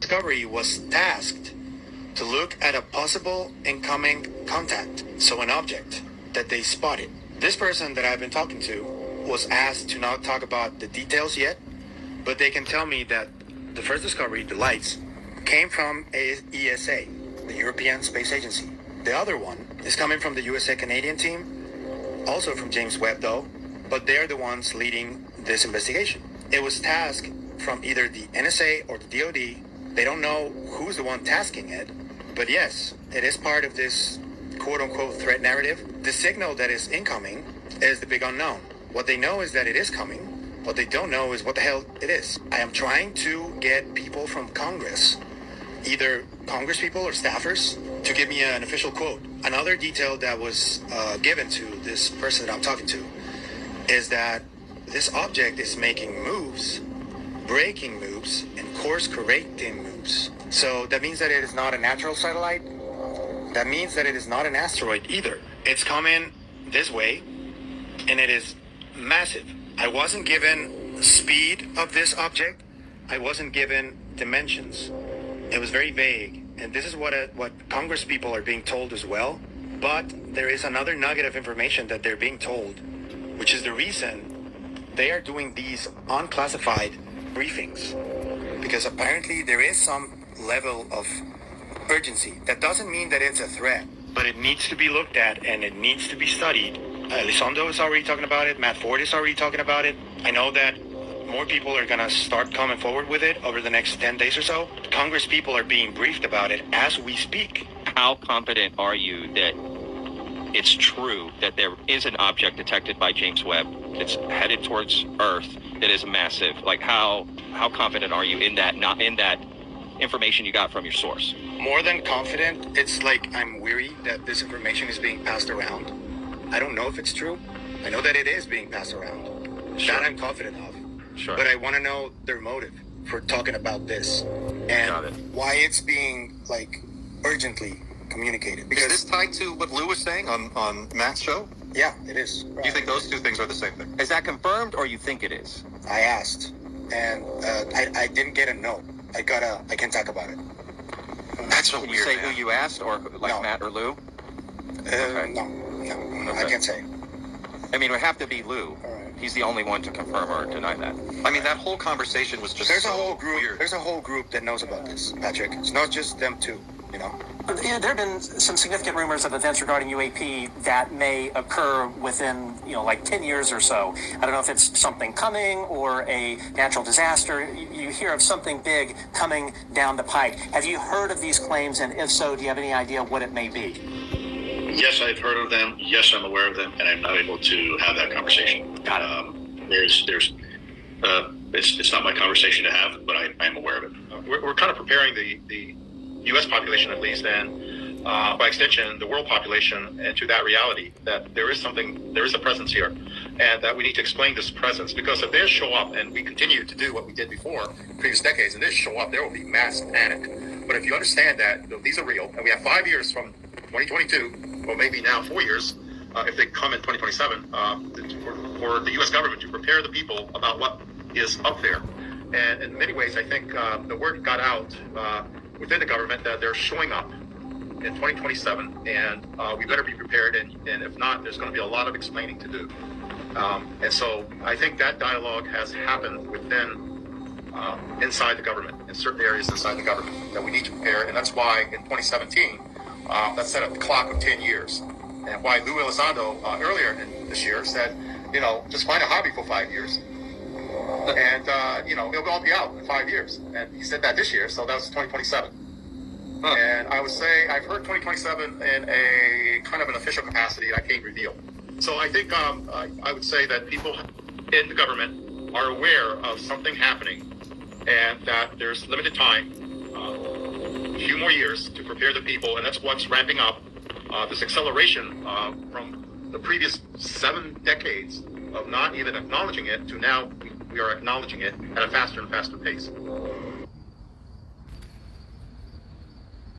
Discovery was tasked to look at a possible incoming contact, so an object that they spotted. This person that I've been talking to was asked to not talk about the details yet, but they can tell me that the first discovery, the lights, came from ESA, the European Space Agency. The other one is coming from the USA Canadian team, also from James Webb though, but they're the ones leading this investigation. It was tasked from either the NSA or the DoD. They don't know who's the one tasking it, but yes, it is part of this quote-unquote threat narrative. The signal that is incoming is the big unknown. What they know is that it is coming. What they don't know is what the hell it is. I am trying to get people from Congress, either Congress people or staffers, to give me an official quote. Another detail that was given to this person that I'm talking to is that this object is making moves, breaking moves, and course-correcting moves. So that means that it is not a natural satellite. That means that it is not an asteroid either. It's coming this way, and it is massive. I wasn't given speed of this object. I wasn't given dimensions. It was very vague, and this is what Congress people are being told as well. But there is another nugget of information that they're being told, which is the reason they are doing these unclassified briefings, because apparently there is some level of urgency. That doesn't mean that it's a threat, but it needs to be looked at and it needs to be studied. Elizondo is already talking about it. Matt Ford is already talking about it. I know that more people are going to start coming forward with it over the next 10 days or so. Congress people are being briefed about it as we speak. How confident are you that it's true that there is an object detected by James Webb that's headed towards Earth that is massive? Like how confident are you in that, not in that information you got from your source? More than confident, it's like I'm weary that this information is being passed around. I don't know if it's true. I know that it is being passed around. Sure. That I'm confident of. Sure. But I want to know their motive for talking about this and why it's being like urgently communicated. Because is this tied to what Lou was saying on Matt's show? Yeah, it is. Do you think those two things are the same thing? Is that confirmed or you think it is? I asked, and I didn't get a no. I can talk about it. That's so Can weird. you say man. who you asked, or like No. Matt or Lou? Okay. No, I Okay. can't say. I mean, it would have to be Lou. All right. He's the only one to confirm or deny that. I mean, that whole conversation was just There's so a whole group. weird. There's a whole group that knows about this, Patrick. It's not just them two. You know. Yeah, there have been some significant rumors of events regarding UAP that may occur within, like 10 years or so. I don't know if it's something coming or a natural disaster. You hear of something big coming down the pike. Have you heard of these claims? And if so, do you have any idea what it may be? Yes, I've heard of them. Yes, I'm aware of them, and I'm not able to have that conversation. Got it. It's not my conversation to have, but I'm aware of it. We're kind of preparing the U.S. population, at least, and by extension, the world population, into that reality that there is a presence here, and that we need to explain this presence. Because if they show up and we continue to do what we did before in previous decades, and they show up, there will be mass panic. But if you understand that these are real, and we have 5 years from 2022, or maybe now 4 years, if they come in 2027, for the U.S. government to prepare the people about what is up there. And in many ways, I think the word got out within the government that they're showing up in 2027, and we better be prepared. And if not, there's going to be a lot of explaining to do. And so I think that dialogue has happened within inside the government, in certain areas inside the government, that we need to prepare. And that's why in 2017, that set up the clock of 10 years. And why Lou Elizondo earlier in this year said, just find a hobby for 5 years. And, it'll all be out in 5 years. And he said that this year, so that was 2027. And I would say I've heard 2027 in a kind of an official capacity I can't reveal. So I think I would say that people in the government are aware of something happening, and that there's limited time, a few more years to prepare the people, and that's what's ramping up this acceleration from the previous 7 decades of not even acknowledging it to now we are acknowledging it at a faster and faster pace.